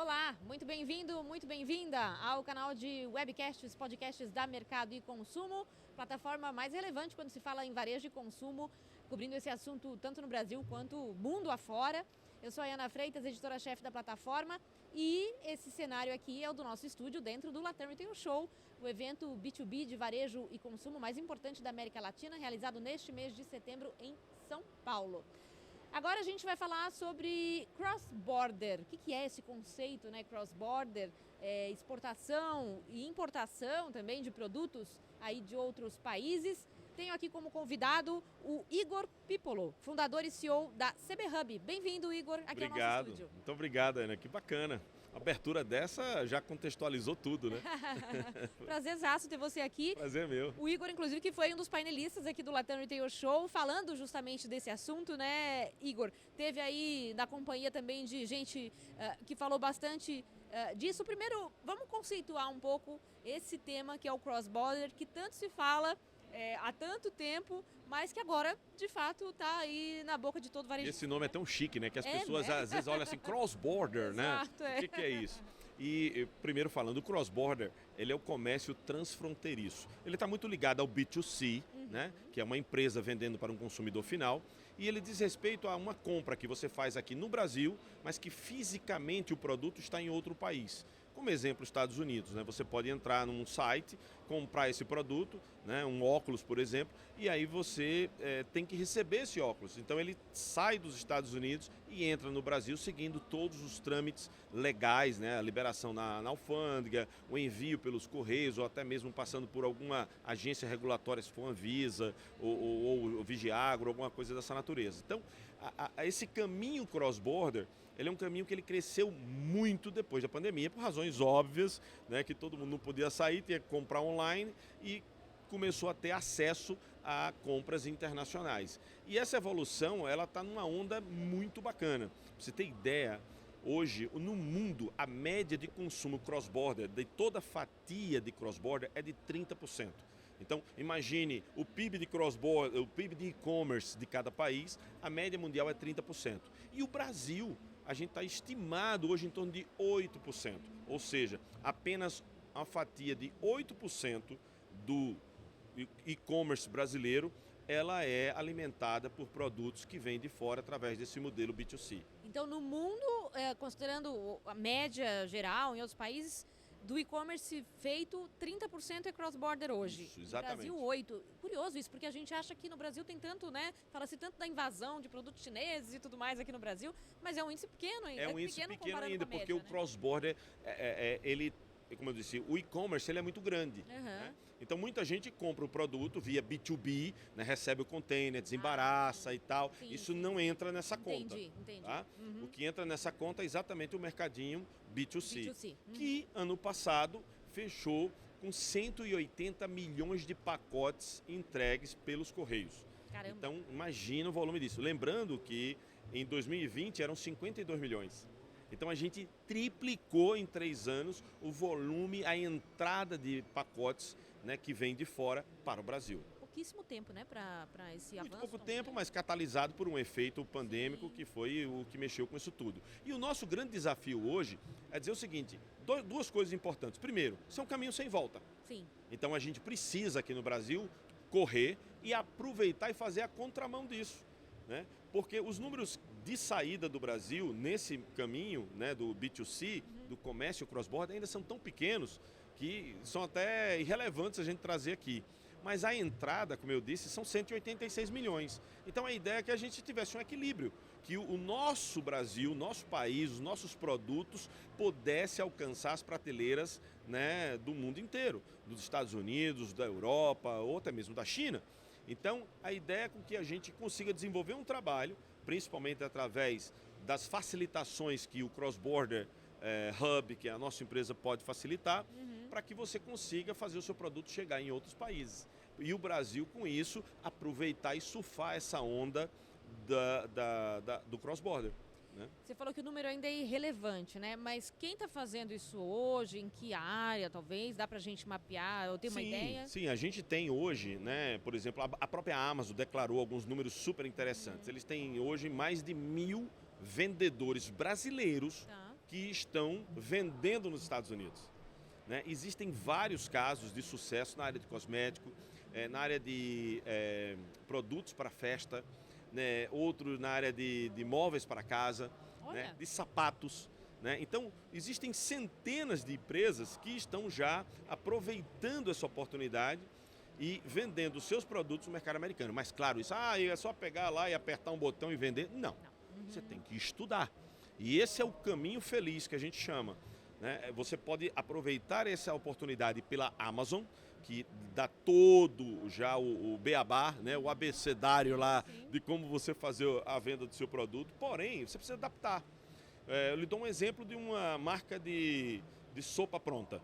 Olá, muito bem-vindo, muito bem-vinda ao canal de webcasts, podcasts da Mercado e Consumo, plataforma mais relevante quando se fala em varejo e consumo, cobrindo esse assunto tanto no Brasil quanto mundo afora. Eu sou a Ana Freitas, editora-chefe da plataforma, e esse cenário aqui é o do nosso estúdio dentro do Latam Retail Show, o evento B2B de varejo e consumo mais importante da América Latina, realizado neste mês de setembro em São Paulo. Agora a gente vai falar sobre cross-border. O que é esse conceito, né? Cross-border, exportação e importação também de produtos aí de outros países. Tenho aqui como convidado o Igor Pipolo, fundador e CEO da CB Hub. Bem-vindo, Igor, aqui ao nosso estúdio. Muito obrigado, Ana. Que bacana. A abertura dessa já contextualizou tudo, né? Prazerzaço ter você aqui. Prazer meu. O Igor, inclusive, que foi um dos painelistas aqui do Latam Retail Show, falando justamente desse assunto, né, Igor? Teve aí na companhia também de gente que falou bastante disso. Primeiro, vamos conceituar um pouco esse tema que é o cross-border, que tanto se fala há tanto tempo, mas que agora, de fato, está aí na boca de todo varejo. Esse nome é tão chique, né? Que as pessoas às vezes olham assim, cross-border, né? Exato, O que é isso? E primeiro falando, o cross-border, ele é o comércio transfronteiriço. Ele está muito ligado ao B2C, né? Que é uma empresa vendendo para um consumidor final. E ele diz respeito a uma compra que você faz aqui no Brasil, mas que fisicamente o produto está em outro país. Como exemplo, Estados Unidos, né? Você pode entrar num site, comprar esse produto, né? Um óculos, por exemplo, e aí você tem que receber esse óculos. Então ele sai dos Estados Unidos e entra no Brasil seguindo todos os trâmites legais, né? A liberação na alfândega, o envio pelos correios ou até mesmo passando por alguma agência regulatória, se for uma Anvisa ou Vigiagro, alguma coisa dessa natureza. Então, esse caminho cross-border, ele é um caminho que ele cresceu muito depois da pandemia, por razões óbvias, né, que todo mundo não podia sair, tinha que comprar online e começou a ter acesso a compras internacionais. E essa evolução, ela está numa onda muito bacana. Pra você ter ideia, hoje, no mundo, a média de consumo cross-border, de toda a fatia de cross-border, é de 30%. Então, imagine o PIB de cross-border, o PIB de e-commerce de cada país, a média mundial é 30%. E o Brasil, a gente está estimado hoje em torno de 8%. Ou seja, apenas uma fatia de 8% do e-commerce brasileiro, ela é alimentada por produtos que vêm de fora através desse modelo B2C. Então, no mundo, considerando a média geral em outros países, do e-commerce feito, 30% é cross-border hoje. Isso, exatamente. No Brasil, 8%. Curioso isso, porque a gente acha que no Brasil tem tanto, né? Fala-se tanto da invasão de produtos chineses e tudo mais aqui no Brasil, mas é um índice pequeno ainda. É um índice pequeno ainda, média, porque o cross-border, ele, como eu disse, o e-commerce ele é muito grande. Né? Então muita gente compra o produto via B2B, né, recebe o container, desembaraça e tal. Sim, Isso não entra nessa conta. Entendi. Tá? O que entra nessa conta é exatamente o mercadinho B2C. B2C. Que ano passado fechou com 180 milhões de pacotes entregues pelos Correios. Caramba. Então imagina o volume disso. Lembrando que em 2020 eram 52 milhões. Então a gente triplicou em 3 anos o volume, a entrada de pacotes, né, que vem de fora para o Brasil. Pouquíssimo tempo, né, para esse avanço. Muito pouco tempo, mas catalisado por um efeito pandêmico. Sim. Que foi o que mexeu com isso tudo. E o nosso grande desafio hoje é dizer o seguinte, duas coisas importantes. Primeiro, isso é um caminho sem volta. Sim. Então a gente precisa aqui no Brasil correr e aproveitar e fazer a contramão disso. Né? Porque os números de saída do Brasil nesse caminho, né, do B2C, do comércio cross-border, ainda são tão pequenos que são até irrelevantes a gente trazer aqui. Mas a entrada, como eu disse, são 186 milhões. Então a ideia é que a gente tivesse um equilíbrio, que o nosso Brasil, o nosso país, os nossos produtos pudesse alcançar as prateleiras, né, do mundo inteiro, dos Estados Unidos, da Europa ou até mesmo da China. Então, a ideia é com que a gente consiga desenvolver um trabalho, principalmente através das facilitações que o Cross-Border Hub, que a nossa empresa pode facilitar, para que você consiga fazer o seu produto chegar em outros países. E o Brasil, com isso, aproveitar e surfar essa onda do Cross-Border. Né? Você falou que o número ainda é irrelevante, né? Mas quem está fazendo isso hoje, em que área, talvez? Dá para a gente mapear, eu tenho uma ideia? Sim, a gente tem hoje, né? Por exemplo, a própria Amazon declarou alguns números super interessantes. Eles têm hoje mais de 1.000 vendedores brasileiros que estão vendendo nos Estados Unidos. Né? Existem vários casos de sucesso na área de cosmético, na área de produtos para festa, né? Outro na área de móveis para casa, né? De sapatos. Né? Então, existem centenas de empresas que estão já aproveitando essa oportunidade e vendendo seus produtos no mercado americano. Mas, claro, isso é só pegar lá e apertar um botão e vender? Não. Você tem que estudar. E esse é o caminho feliz que a gente chama. Né? Você pode aproveitar essa oportunidade pela Amazon, que dá todo já o beabá, né? O abecedário lá de como você fazer a venda do seu produto. Porém, você precisa adaptar. Eu lhe dou um exemplo de uma marca de sopa pronta.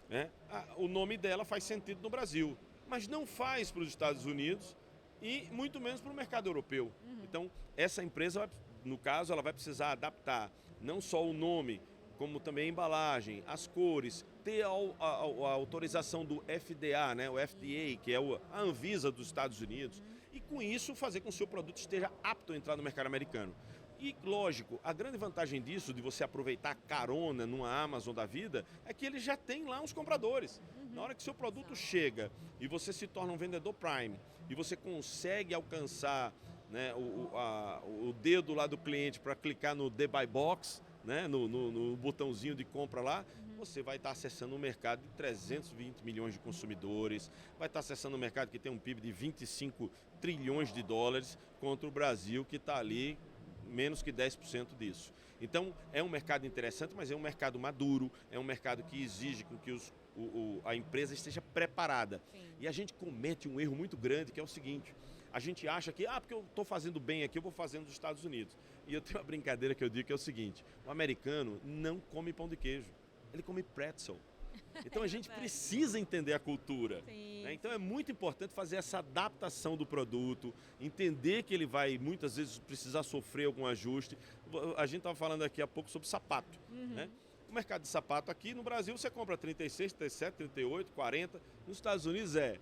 Né? O nome dela faz sentido no Brasil, mas não faz para os Estados Unidos e muito menos para o mercado europeu. Então, essa empresa, no caso, ela vai precisar adaptar não só o nome, como também a embalagem, as cores, ter a autorização do FDA, né, o FDA, que é a Anvisa dos Estados Unidos, e com isso fazer com que o seu produto esteja apto a entrar no mercado americano. E, lógico, a grande vantagem disso, de você aproveitar carona numa Amazon da vida, é que ele já tem lá uns compradores. Na hora que seu produto chega e você se torna um vendedor Prime, e você consegue alcançar, né, o dedo lá do cliente para clicar no The Buy Box, né, no botãozinho de compra lá, você vai estar acessando um mercado de 320 milhões de consumidores, vai estar acessando um mercado que tem um PIB de 25 trilhões de dólares, contra o Brasil, que está ali menos que 10% disso. Então, é um mercado interessante, mas é um mercado maduro, é um mercado que exige com que a empresa esteja preparada. Sim. E a gente comete um erro muito grande, que é o seguinte: a gente acha que, porque eu estou fazendo bem aqui, eu vou fazendo nos Estados Unidos. E eu tenho uma brincadeira que eu digo que é o seguinte: o americano não come pão de queijo, ele come pretzel. Então a gente precisa entender a cultura. Né? Então é muito importante fazer essa adaptação do produto, entender que ele vai muitas vezes precisar sofrer algum ajuste. A gente estava falando aqui há pouco sobre sapato. Né? O mercado de sapato aqui no Brasil você compra 36, 37, 38, 40. Nos Estados Unidos é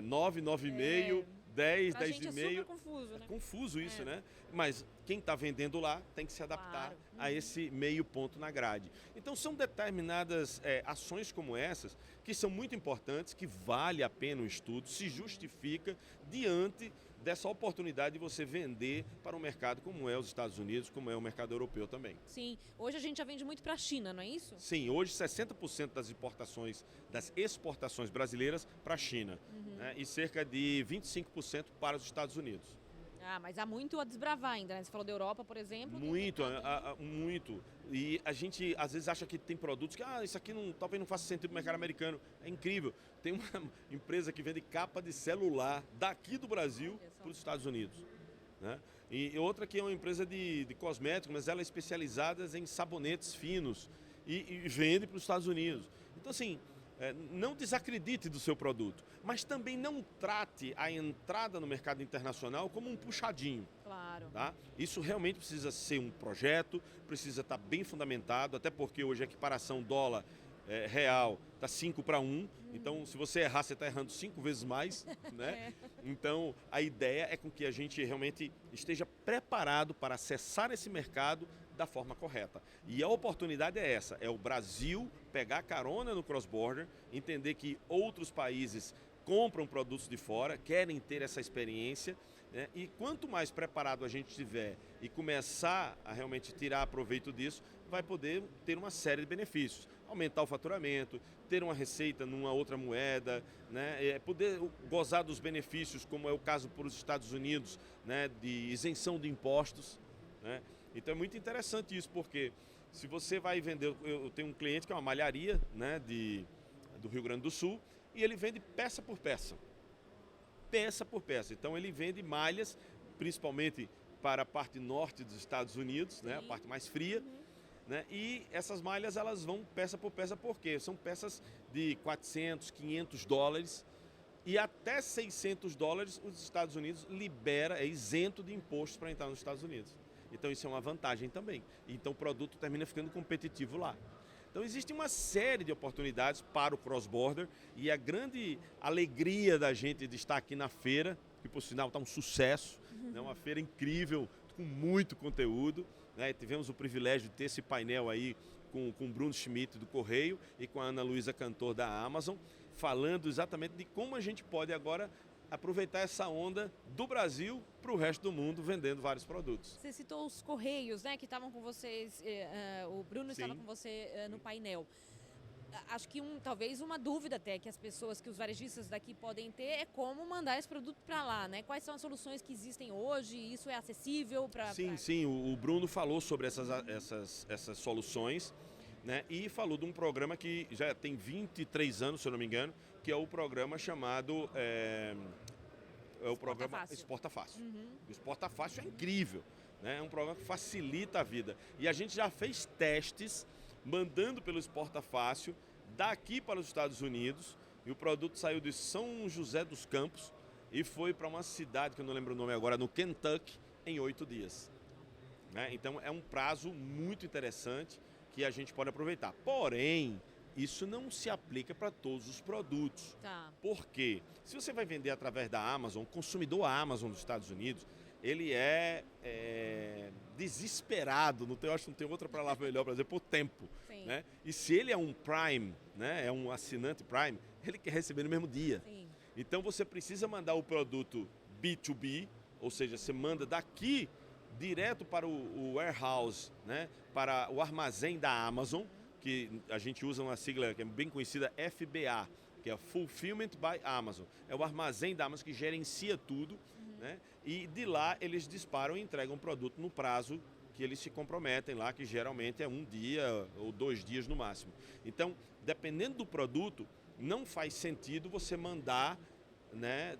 9, 9,5, 10, 10,5. É super confuso, né? É confuso isso, né? Mas quem está vendendo lá tem que se adaptar a esse meio ponto na grade. Então são determinadas ações como essas que são muito importantes, que vale a pena o estudo, se justifica diante dessa oportunidade de você vender para um mercado como é os Estados Unidos, como é o mercado europeu também. Sim, hoje a gente já vende muito para a China, não é isso? Sim, hoje 60% das exportações brasileiras para a China, né? E cerca de 25% para os Estados Unidos. Mas há muito a desbravar ainda, né? Você falou da Europa, por exemplo. Muito, muito. E a gente às vezes acha que tem produtos que isso aqui talvez não faça sentido no mercado americano. É incrível. Tem uma empresa que vende capa de celular daqui do Brasil para os Estados Unidos. Né? E outra que é uma empresa de cosméticos, mas ela é especializada em sabonetes finos e vende para os Estados Unidos. Então, assim, não desacredite do seu produto, mas também não trate a entrada no mercado internacional como um puxadinho. Claro. Tá? Isso realmente precisa ser um projeto, precisa estar bem fundamentado, até porque hoje a equiparação dólar real está 5 para 1, então se você errar, você está errando 5 vezes mais. Né? Então a ideia é com que a gente realmente esteja preparado para acessar esse mercado da forma correta. E a oportunidade é essa, é o Brasil pegar carona no cross-border, entender que outros países compram produtos de fora, querem ter essa experiência, né? E quanto mais preparado a gente estiver e começar a realmente tirar proveito disso, vai poder ter uma série de benefícios. Aumentar o faturamento, ter uma receita numa outra moeda, né? Poder gozar dos benefícios, como é o caso para os Estados Unidos, né? De isenção de impostos, né? Então é muito interessante isso, porque se você vai vender, eu tenho um cliente que é uma malharia, né, do Rio Grande do Sul, e ele vende peça por peça. Peça por peça. Então ele vende malhas, principalmente para a parte norte dos Estados Unidos, né, a parte mais fria. Né, e essas malhas elas vão peça por peça, porque são peças de 400, 500 dólares e até 600 dólares os Estados Unidos é isento de impostos para entrar nos Estados Unidos. Então isso é uma vantagem também. Então o produto termina ficando competitivo lá. Então existe uma série de oportunidades para o cross-border e a grande alegria da gente de estar aqui na feira, que por sinal está um sucesso, né, uma feira incrível, com muito conteúdo. Né, tivemos o privilégio de ter esse painel aí com o Bruno Schmidt do Correio e com a Ana Luísa Cantor da Amazon, falando exatamente de como a gente pode agora aproveitar essa onda do Brasil para o resto do mundo, vendendo vários produtos. Você citou os Correios, né, que estavam com vocês, o Bruno estava com você no painel. Acho que talvez uma dúvida até que os varejistas daqui podem ter é como mandar esse produto para lá, né? Quais são as soluções que existem hoje? Isso é acessível para... Sim, o Bruno falou sobre essas soluções, né? E falou de um programa que já tem 23 anos, se eu não me engano, que é o programa chamado... o programa Fácil. Exporta Fácil. O Exporta Fácil é incrível, né? É um programa que facilita a vida. E a gente já fez testes mandando pelo Exporta Fácil daqui para os Estados Unidos, e o produto saiu de São José dos Campos e foi para uma cidade que eu não lembro o nome agora, no Kentucky, em 8 dias. Né? Então é um prazo muito interessante que a gente pode aproveitar. Porém, isso não se aplica para todos os produtos. Tá. Por quê? Se você vai vender através da Amazon, o consumidor Amazon dos Estados Unidos, ele é desesperado, eu acho que não tem outra palavra melhor para dizer, por tempo. Né? E se ele é um Prime, né, é um assinante Prime, ele quer receber no mesmo dia. Sim. Então você precisa mandar o produto B2B, ou seja, você manda daqui direto para o warehouse, né, para o armazém da Amazon, que a gente usa uma sigla que é bem conhecida, FBA, que é Fulfillment by Amazon. É o armazém da Amazon que gerencia tudo, né? E de lá eles disparam e entregam o produto no prazo que eles se comprometem lá, que geralmente é 1 dia ou 2 dias no máximo. Então, dependendo do produto, não faz sentido você mandar, né,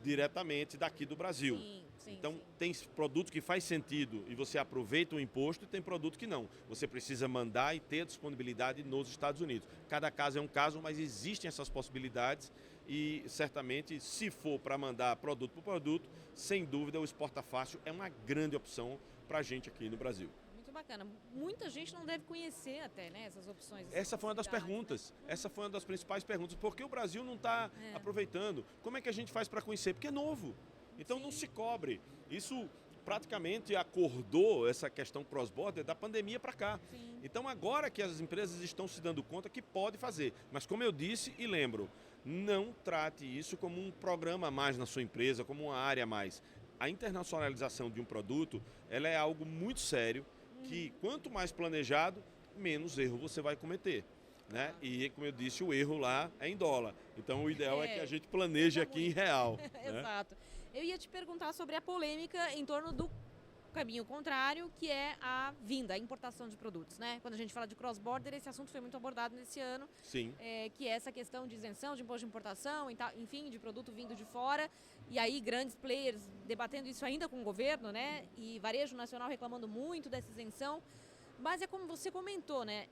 diretamente daqui do Brasil. Então, tem produto que faz sentido e você aproveita o imposto, e tem produto que não. Você precisa mandar e ter a disponibilidade nos Estados Unidos. Cada caso é um caso, mas existem essas possibilidades e certamente, se for para mandar produto por produto, sem dúvida o Exporta Fácil é uma grande opção para a gente aqui no Brasil. Muito bacana. Muita gente não deve conhecer até, né, essas opções. Essa foi uma das perguntas. Né? Essa foi uma das principais perguntas. Por que o Brasil não está aproveitando? Como é que a gente faz para conhecer? Porque é novo. Então não se cobre. Isso praticamente acordou essa questão cross-border da pandemia para cá. Sim. Então agora que as empresas estão se dando conta que pode fazer. Mas como eu disse e lembro, não trate isso como um programa a mais na sua empresa, como uma área a mais. A internacionalização de um produto, ela é algo muito sério, que quanto mais planejado, menos erro você vai cometer. Né? E como eu disse, o erro lá é em dólar. Então o ideal é que a gente planeje aqui em real. Né? Exato. Eu ia te perguntar sobre a polêmica em torno do caminho contrário, que é a vinda, a importação de produtos, né? Quando a gente fala de cross-border, esse assunto foi muito abordado nesse ano. Sim. Que é essa questão de isenção de imposto de importação, enfim, de produto vindo de fora. E aí grandes players debatendo isso ainda com o governo, né? E varejo nacional reclamando muito dessa isenção. Mas é como você comentou, né?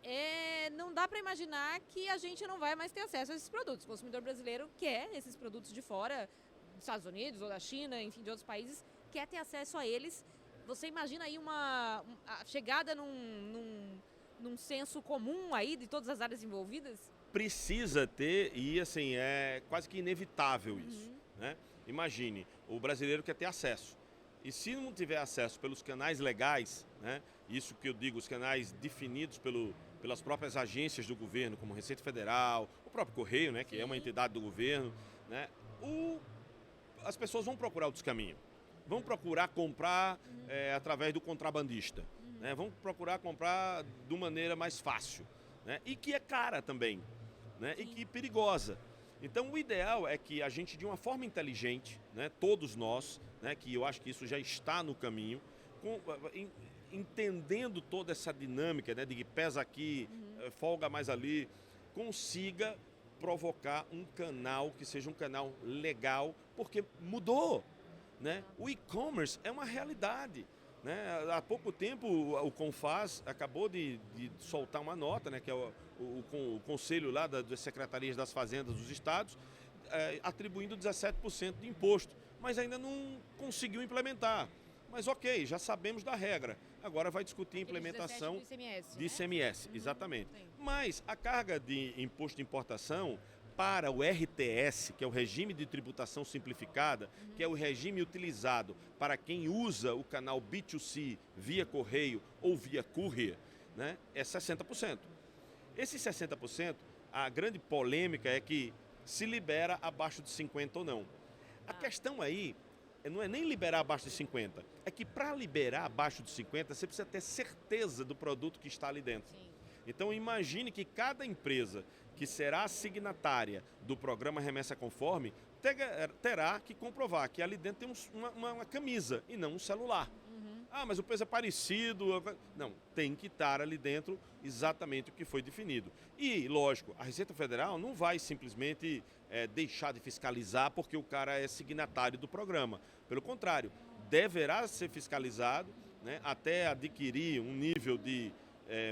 Não dá para imaginar que a gente não vai mais ter acesso a esses produtos. O consumidor brasileiro quer esses produtos de fora, dos Estados Unidos ou da China, enfim, de outros países, quer ter acesso a eles. Você imagina aí a chegada num senso comum aí de todas as áreas envolvidas? Precisa ter, e assim, é quase que inevitável isso. Né? Imagine, o brasileiro quer ter acesso. E se não tiver acesso pelos canais legais, né? Isso que eu digo, os canais definidos pelas próprias agências do governo, como Receita Federal, o próprio Correio, né? Que é uma entidade do governo, né? As pessoas vão procurar outros caminhos. Vão procurar comprar através do contrabandista. Né? Vão procurar comprar de maneira mais fácil. Né? E que é cara também. Né? E que é perigosa. Então o ideal é que a gente, de uma forma inteligente, né, todos nós, né, que eu acho que isso já está no caminho, entendendo toda essa dinâmica, né, de que pesa aqui, folga mais ali, consiga provocar um canal que seja um canal legal, porque mudou. Né? O e-commerce é uma realidade. Né? Há pouco tempo o CONFAZ acabou de soltar uma nota, né, que é o conselho lá das secretarias das fazendas dos estados, atribuindo 17% de imposto, mas ainda não conseguiu implementar. Mas ok, já sabemos da regra. Agora vai discutir a implementação de ICMS, exatamente. Mas a carga de imposto de importação para o RTS, que é o regime de tributação simplificada, que é o regime utilizado para quem usa o canal B2C via correio ou via courier, né, é 60%. Esses 60%, a grande polêmica é que se libera abaixo de 50 ou não. A questão aí não é nem liberar abaixo de 50, é que para liberar abaixo de 50, você precisa ter certeza do produto que está ali dentro. Sim. Então imagine que cada empresa que será signatária do programa Remessa Conforme terá que comprovar que ali dentro tem uma camisa e não um celular. Ah, mas o peso é parecido. Não, tem que estar ali dentro exatamente o que foi definido. E, lógico, a Receita Federal não vai simplesmente deixar de fiscalizar porque o cara é signatário do programa. Pelo contrário, deverá ser fiscalizado, né, até adquirir um nível de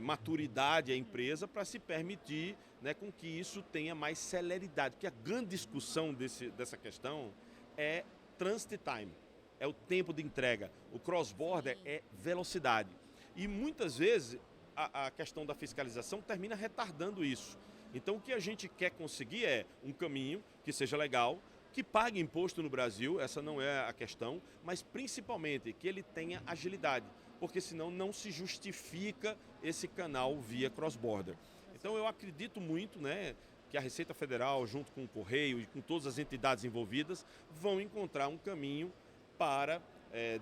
maturidade à empresa para se permitir, né, com que isso tenha mais celeridade. Porque a grande discussão dessa questão é transit time. É o tempo de entrega. O cross-border é velocidade. E muitas vezes a questão da fiscalização termina retardando isso. Então o que a gente quer conseguir é um caminho que seja legal, que pague imposto no Brasil, essa não é a questão, mas principalmente que ele tenha agilidade, porque senão não se justifica esse canal via cross-border. Então eu acredito muito, né, que a Receita Federal, junto com o Correio e com todas as entidades envolvidas, vão encontrar um caminho para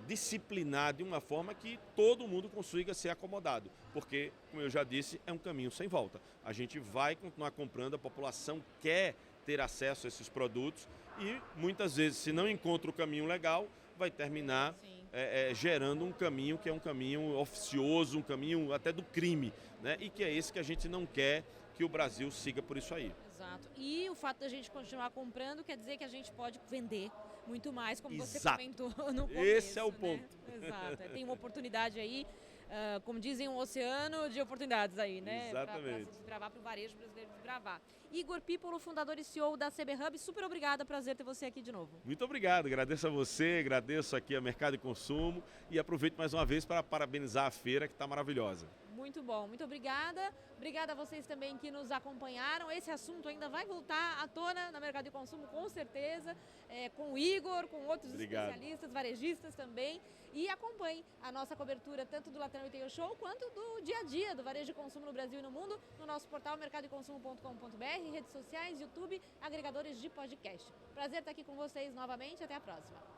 disciplinar de uma forma que todo mundo consiga ser acomodado. Porque, como eu já disse, é um caminho sem volta. A gente vai continuar comprando, a população quer ter acesso a esses produtos e muitas vezes, se não encontra o caminho legal, vai terminar gerando um caminho que é um caminho oficioso, um caminho até do crime, né? E que é esse que a gente não quer que o Brasil siga por isso aí. Exato. E o fato da gente continuar comprando quer dizer que a gente pode vender muito mais, como você Exato. comentou no começo. Esse é o né? ponto. Exato. Tem uma oportunidade aí, como dizem, um oceano de oportunidades aí, né? Exatamente. Para se desbravar, para o varejo brasileiro desbravar. Igor Pípolo, fundador e CEO da CB Hub, super obrigada, prazer ter você aqui de novo. Muito obrigado, agradeço a você, agradeço aqui a Mercado e Consumo e aproveito mais uma vez para parabenizar a feira que está maravilhosa. Muito bom, muito obrigada. Obrigada a vocês também que nos acompanharam. Esse assunto ainda vai voltar à tona na Mercado e Consumo, com certeza, com o Igor, com outros especialistas, varejistas também. E acompanhe a nossa cobertura tanto do Latam Retail Show quanto do dia a dia do varejo e consumo no Brasil e no mundo, no nosso portal mercadoeconsumo.com.br, redes sociais, YouTube, agregadores de podcast. Prazer estar aqui com vocês novamente. Até a próxima.